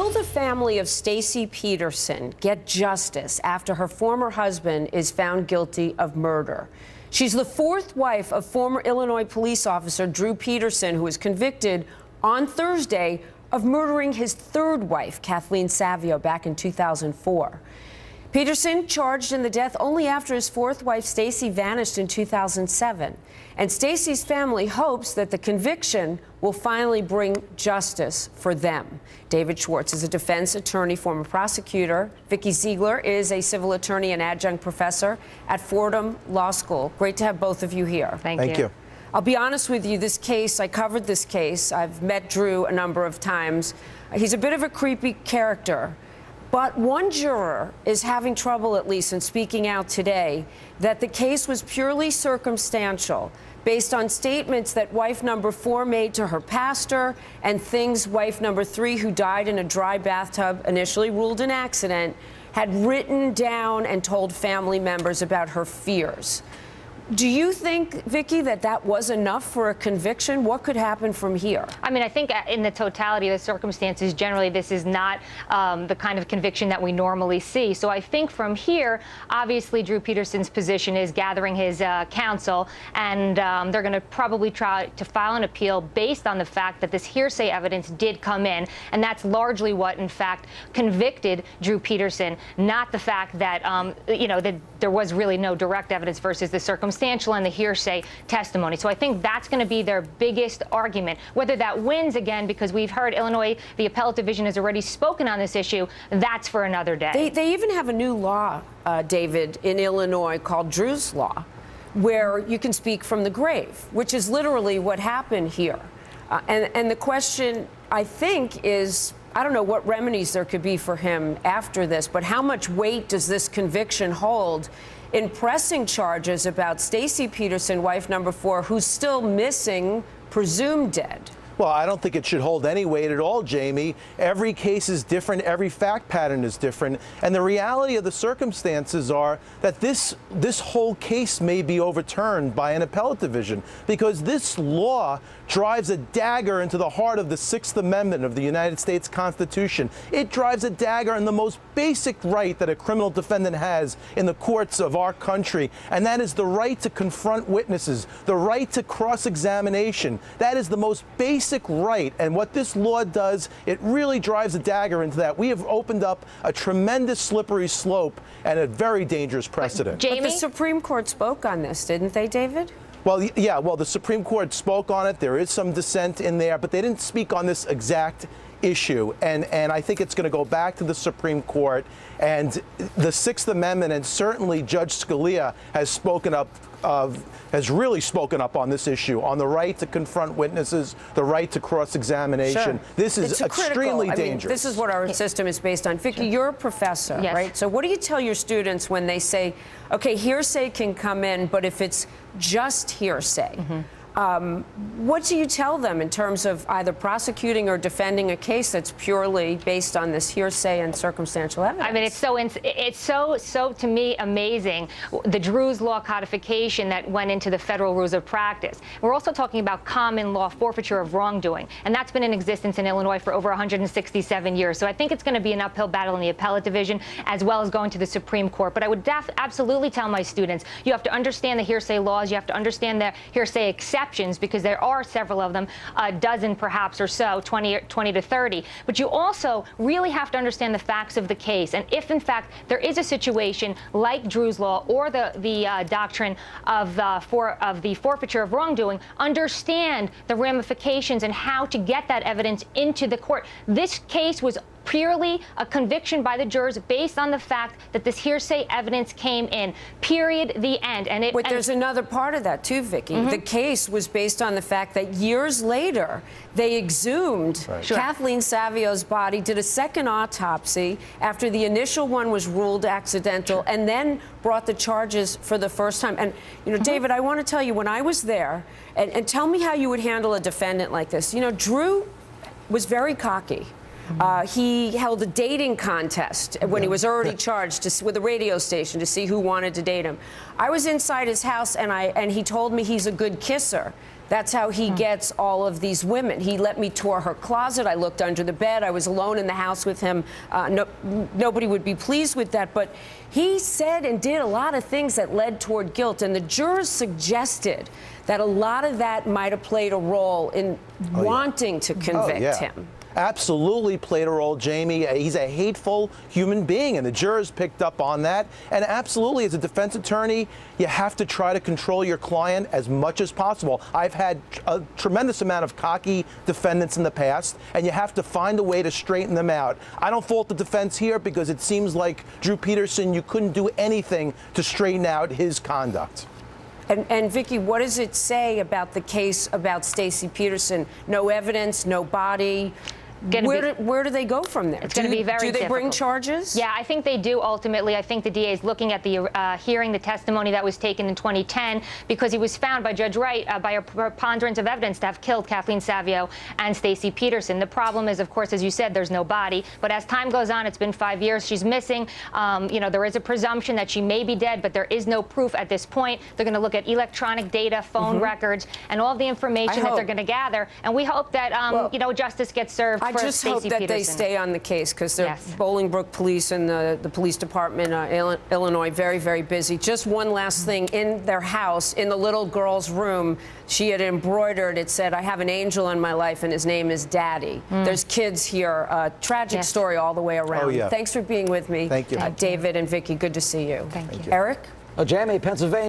Will the family of Stacey Peterson get justice after her former husband is found guilty of murder? She's the fourth wife of former Illinois police officer Drew Peterson, who was convicted on Thursday of murdering his third wife, Kathleen Savio, back in 2004. Peterson charged in the death only after his fourth wife, Stacey, vanished in 2007. And Stacey's family hopes that the conviction will finally bring justice for them. David Schwartz is a defense attorney, former prosecutor. Vikki Ziegler is a civil attorney and adjunct professor at Fordham Law School. Great to have both of you here. Thank you. I'll be honest with you, this case, I covered this case. I've met Drew a number of times. He's a bit of a creepy character. But one juror is having trouble, at least in speaking out today, that the case was purely circumstantial, based on statements that wife number 4 made to her pastor and things wife number 3, who died in a dry bathtub, initially ruled an accident, had written down and told family members about her fears. Do you think, Vikki, that that was enough for a conviction? What could happen from here? I mean, I think in the totality of the circumstances, generally, this is not the kind of conviction that we normally see. So I think from here, obviously, Drew Peterson's position is gathering his counsel, and they're going to probably try to file an appeal based on the fact that this hearsay evidence did come in, and that's largely what, in fact, convicted Drew Peterson, not the fact that, that there was really no direct evidence versus the circumstantial and the hearsay testimony. So I think that's going to be their biggest argument. Whether that wins, again, because we've heard Illinois, the appellate division has already spoken on this issue, that's for another day. They even have a new law, David, in Illinois called Drew's Law, where you can speak from the grave, which is literally what happened here. And the question, I think, is, I don't know what remedies there could be for him after this, but how much weight does this conviction hold in pressing charges about Stacey Peterson, wife number 4, who's still missing, presumed dead? Well, I don't think it should hold any weight at all, Jamie. Every case is different. Every fact pattern is different. And the reality of the circumstances are that this whole case may be overturned by an appellate division, because this law drives a dagger into the heart of the Sixth Amendment of the United States Constitution. It drives a dagger in the most basic right that a criminal defendant has in the courts of our country, and that is the right to confront witnesses, the right to cross-examination. That is the most basic right, and what this law does, it really drives a dagger into that. We have opened up a tremendous slippery slope and a very dangerous precedent. But the Supreme Court spoke on this, didn't they, David? Well, yeah, the Supreme Court spoke on it. There is some dissent in there, but they didn't speak on this exact issue. And I think it's going to go back to the Supreme Court. And the Sixth Amendment, and certainly Judge Scalia has really spoken up on this issue, on the right to confront witnesses, the right to cross-examination. Sure. This is extremely dangerous. This is what our system is based on. Vikki, you're a professor, yes, right? So what do you tell your students when they say, okay, hearsay can come in, but if it's just hearsay, what do you tell them in terms of either prosecuting or defending a case that's purely based on this hearsay and circumstantial evidence? I mean, it's so to me amazing, the Drew's Law codification that went into the federal rules of practice. We're also talking about common law forfeiture of wrongdoing, and that's been in existence in Illinois for over 167 years. So I think it's going to be an uphill battle in the appellate division, as well as going to the Supreme Court. But I would absolutely tell my students, you have to understand the hearsay laws, you have to understand the hearsay exceptions, because there are several of them, a dozen perhaps or so, 20 to 30. But you also really have to understand the facts of the case. And if, in fact, there is a situation like Drew's Law or the doctrine of the forfeiture of wrongdoing, understand the ramifications and how to get that evidence into the court. This case was purely a conviction by the jurors based on the fact that this hearsay evidence came in. Period. The end. But there's another part of that too, Vikki. The case was based on the fact that years later they exhumed Kathleen Savio's body, did a second autopsy after the initial one was ruled accidental, and then brought the charges for the first time. And David, I want to tell you, when I was there, and tell me how you would handle a defendant like this. Drew was very cocky. He held a dating contest when he was already charged with a radio station to see who wanted to date him. I was inside his house, and he told me he's a good kisser. That's how he gets all of these women. He let me tour her closet. I looked under the bed. I was alone in the house with him. Nobody would be pleased with that. But he said and did a lot of things that led toward guilt. And the jurors suggested that a lot of that might have played a role in wanting to convict him. Absolutely played a role, Jamie. He's a hateful human being, and the jurors picked up on that. And absolutely, as a defense attorney, you have to try to control your client as much as possible. I've had a tremendous amount of cocky defendants in the past, and you have to find a way to straighten them out. I don't fault the defense here because it seems like Drew Peterson, you couldn't do anything to straighten out his conduct. And Vikki, what does it say about the case about Stacey Peterson? No evidence, no body. Where do they go from there? It's going to be very difficult. Do they bring charges? Yeah, I think they do ultimately. I think the DA is looking at the hearing, the testimony that was taken in 2010, because he was found by Judge Wright by a preponderance of evidence to have killed Kathleen Savio and Stacey Peterson. The problem is, of course, as you said, there's no body. But as time goes on, it's been 5 years. She's missing. There is a presumption that she may be dead, but there is no proof at this point. They're going to look at electronic data, phone records, and all the information that they're going to gather. And we hope that justice gets served. I just hope that they stay on the case, because the Bolingbrook Police and the police department, Illinois, very, very busy. Just one last thing. In their house, in the little girl's room, she had embroidered, it said, "I have an angel in my life, and his name is Daddy." There's kids here. Tragic story all the way around. Oh, yeah. Thanks for being with me. Thank you. David and Vikki, good to see you. Thank you. Eric? Jamie, Pennsylvania.